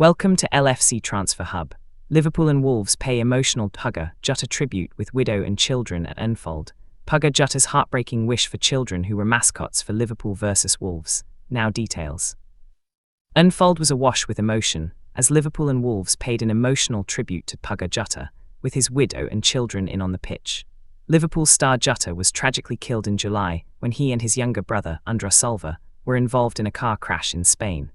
Welcome to LFC Transfer Hub. Liverpool and Wolves pay emotional Pugga Jota tribute with widow and children at Anfield. Pugga Jota's heartbreaking wish for children who were mascots for Liverpool versus Wolves. Now details. Anfield was awash with emotion, as Liverpool and Wolves paid an emotional tribute to Pugga Jota, with his widow and children in on the pitch. Liverpool star Jota was tragically killed in July when he and his younger brother, Andrés Silva, were involved in a car crash in Spain.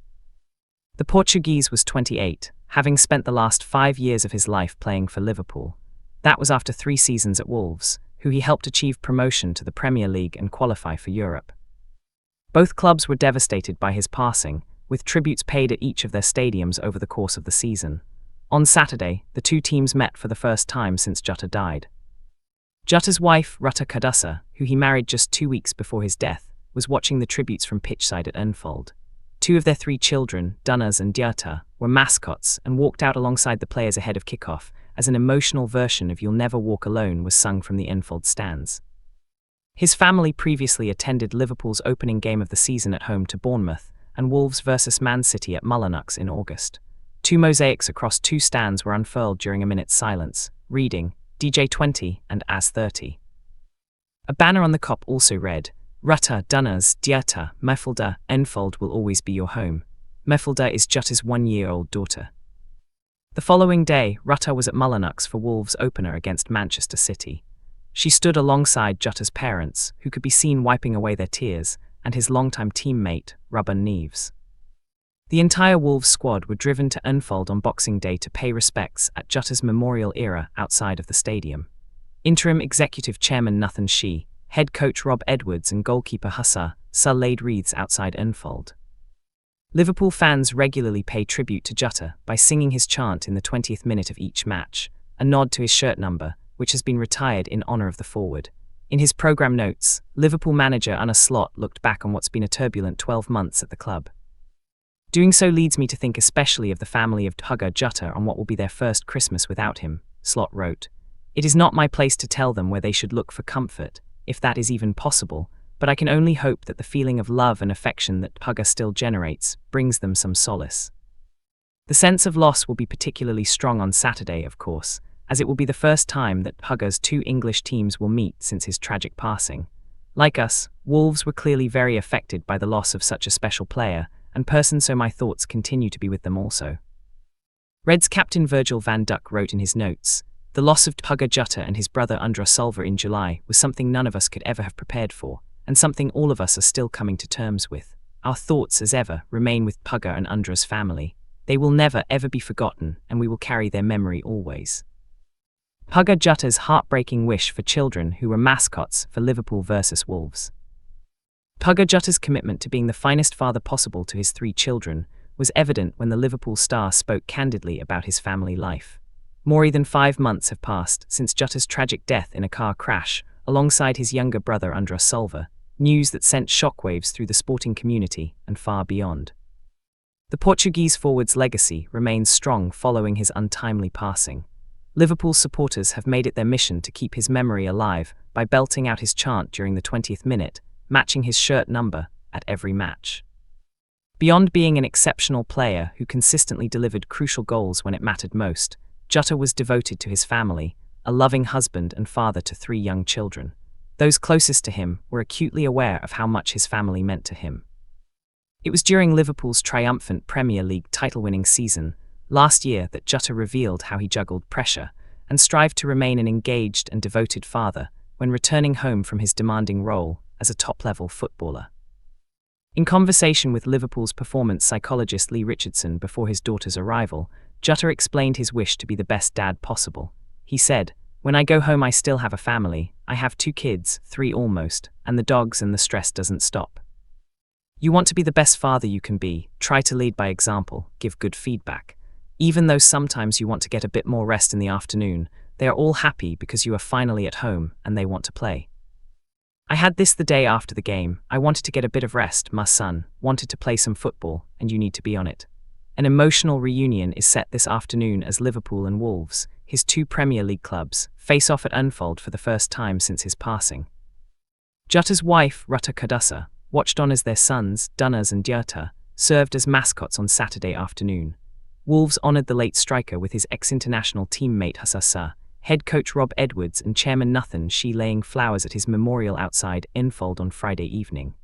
The Portuguese was 28, having spent the last 5 years of his life playing for Liverpool. That was after 3 seasons at Wolves, who he helped achieve promotion to the Premier League and qualify for Europe. Both clubs were devastated by his passing, with tributes paid at each of their stadiums over the course of the season. On Saturday, the two teams met for the first time since Jota died. Jota's wife, Jota'S, who he married just 2 weeks before his death, was watching the tributes from pitchside at Anfield. 2 of their 3 children, Jota'S and Jota, were mascots and walked out alongside the players ahead of kickoff as an emotional version of You'll Never Walk Alone was sung from the Anfield stands. His family previously attended Liverpool's opening game of the season at home to Bournemouth and Wolves versus Man City at Mullinux in August. 2 mosaics across 2 stands were unfurled during a minute's silence, reading DJ 20 and AS 30. A banner on the cop also read, Jota'S, Jota, Mefilda, Anfield will always be your home. Mefilda is Jota's 1-year-old daughter. The following day, Jota was at Mullinux for Wolves' opener against Manchester City. She stood alongside Jota's parents, who could be seen wiping away their tears, and his longtime teammate, Ruben Neves. The entire Wolves squad were driven to Anfield on Boxing Day to pay respects at Jota's memorial era outside of the stadium. Interim Executive Chairman Nathan Shee, head coach Rob Edwards and goalkeeper Hussar laid wreaths outside Anfield. Liverpool fans regularly pay tribute to Jota by singing his chant in the 20th minute of each match, a nod to his shirt number, which has been retired in honour of the forward. In his programme notes, Liverpool manager Arne Slot looked back on what's been a turbulent 12 months at the club. Doing so leads me to think especially of the family of Pugga Jota on what will be their first Christmas without him, Slot wrote. It is not my place to tell them where they should look for comfort, if that is even possible, but I can only hope that the feeling of love and affection that Pugga still generates brings them some solace. The sense of loss will be particularly strong on Saturday, of course, as it will be the first time that Pugga's 2 English teams will meet since his tragic passing. Like us, Wolves were clearly very affected by the loss of such a special player and person, so my thoughts continue to be with them also. Reds captain Virgil van Dijk wrote in his notes, the loss of Pugga Jota and his brother Andrés Silva in July was something none of us could ever have prepared for, and something all of us are still coming to terms with. Our thoughts, as ever, remain with Pugga and Andrés' family. They will never ever be forgotten, and we will carry their memory always. Pugga Jota's heartbreaking wish for children who were mascots for Liverpool versus Wolves. Pugga Jota's commitment to being the finest father possible to his 3 children was evident when the Liverpool star spoke candidly about his family life. More than 5 months have passed since Jota's tragic death in a car crash, alongside his younger brother Andrés Silva, news that sent shockwaves through the sporting community and far beyond. The Portuguese forward's legacy remains strong following his untimely passing. Liverpool supporters have made it their mission to keep his memory alive by belting out his chant during the 20th minute, matching his shirt number at every match. Beyond being an exceptional player who consistently delivered crucial goals when it mattered most, Jota was devoted to his family, a loving husband and father to 3 young children. Those closest to him were acutely aware of how much his family meant to him. It was during Liverpool's triumphant Premier League title-winning season last year that Jota revealed how he juggled pressure and strived to remain an engaged and devoted father when returning home from his demanding role as a top-level footballer. In conversation with Liverpool's performance psychologist Lee Richardson before his daughter's arrival, Jota explained his wish to be the best dad possible. He said, "When I go home I still have a family, I have 2 kids, 3 almost, and the dogs, and the stress doesn't stop. You want to be the best father you can be, try to lead by example, give good feedback. Even though sometimes you want to get a bit more rest in the afternoon, they are all happy because you are finally at home and they want to play. I had this the day after the game, I wanted to get a bit of rest, my son wanted to play some football, and you need to be on it." An emotional reunion is set this afternoon as Liverpool and Wolves, his 2 Premier League clubs, face off at Anfield for the first time since his passing. Jota's wife, Jota'S, watched on as their sons, Jota'S and Jota, served as mascots on Saturday afternoon. Wolves honoured the late striker with his ex-international teammate Jota'S, head coach Rob Edwards and chairman Nathan Shea laying flowers at his memorial outside Anfield on Friday evening.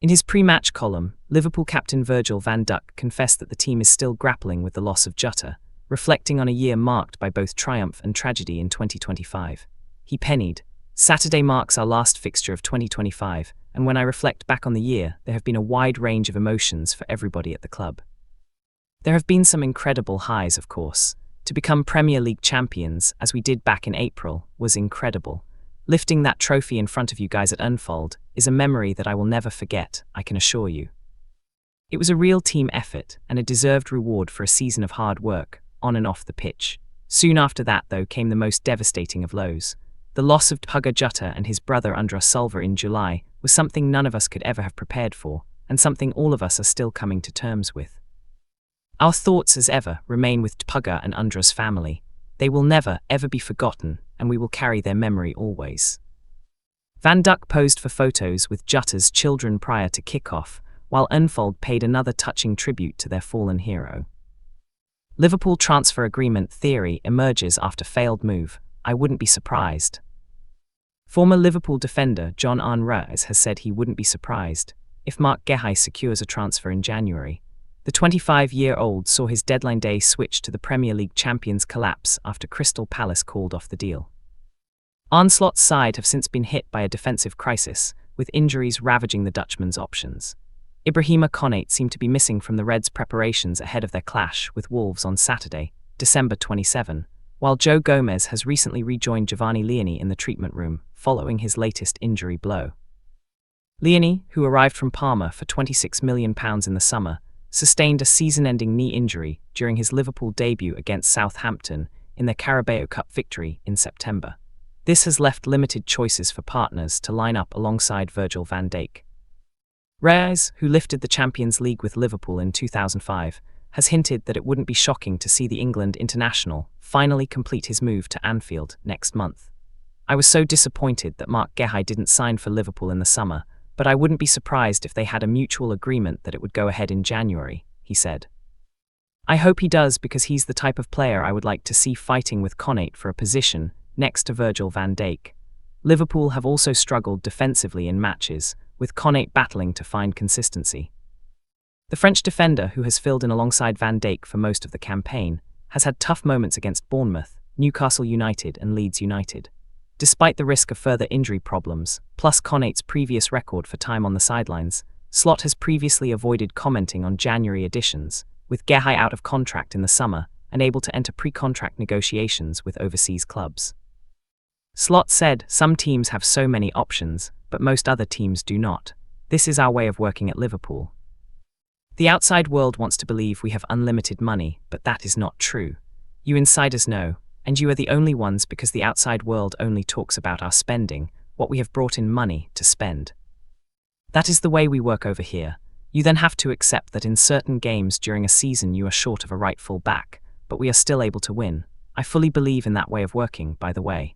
In his pre-match column, Liverpool captain Virgil van Dijk confessed that the team is still grappling with the loss of Jota, reflecting on a year marked by both triumph and tragedy in 2025. He penned, "Saturday marks our last fixture of 2025, and when I reflect back on the year, there have been a wide range of emotions for everybody at the club. There have been some incredible highs, of course. To become Premier League champions, as we did back in April, was incredible. Lifting that trophy in front of you guys at Anfield is a memory that I will never forget, I can assure you. It was a real team effort and a deserved reward for a season of hard work, on and off the pitch. Soon after that, though, came the most devastating of lows. The loss of Puga Jota and his brother Andras Silva in July was something none of us could ever have prepared for, and something all of us are still coming to terms with. Our thoughts, as ever, remain with Puga and Andras' family. They will never, ever be forgotten, and we will carry their memory always." Van Dijk posed for photos with Jota'S children prior to kick-off, while Anfield paid another touching tribute to their fallen hero. Liverpool transfer agreement theory emerges after failed move. I wouldn't be surprised. Former Liverpool defender Jota'S has said he wouldn't be surprised if Marc Guéhi secures a transfer in January. The 25-year-old saw his deadline day switch to the Premier League champions collapse after Crystal Palace called off the deal. Onslaugh's side have since been hit by a defensive crisis, with injuries ravaging the Dutchman's options. Ibrahima Konate seemed to be missing from the Reds' preparations ahead of their clash with Wolves on Saturday, December 27, while Joe Gomez has recently rejoined Giovanni Leoni in the treatment room, following his latest injury blow. Leoni, who arrived from Parma for £26 million in the summer, sustained a season-ending knee injury during his Liverpool debut against Southampton in their Carabao Cup victory in September. This has left limited choices for partners to line up alongside Virgil van Dijk. Jota'S, who lifted the Champions League with Liverpool in 2005, has hinted that it wouldn't be shocking to see the England international finally complete his move to Anfield next month. "I was so disappointed that Marc Guéhi didn't sign for Liverpool in the summer, but I wouldn't be surprised if they had a mutual agreement that it would go ahead in January," he said. "I hope he does, because he's the type of player I would like to see fighting with Konate for a position next to Virgil van Dijk." Liverpool have also struggled defensively in matches, with Konate battling to find consistency. The French defender, who has filled in alongside Van Dijk for most of the campaign, has had tough moments against Bournemouth, Newcastle United and Leeds United. Despite the risk of further injury problems, plus Konate's previous record for time on the sidelines, Slot has previously avoided commenting on January additions, with Guéhi out of contract in the summer and able to enter pre-contract negotiations with overseas clubs. Slot said, "Some teams have so many options, but most other teams do not. This is our way of working at Liverpool. The outside world wants to believe we have unlimited money, but that is not true. You insiders know, and you are the only ones, because the outside world only talks about our spending, what we have brought in money to spend. That is the way we work over here. You then have to accept that in certain games during a season you are short of a right full back, but we are still able to win. I fully believe in that way of working, by the way."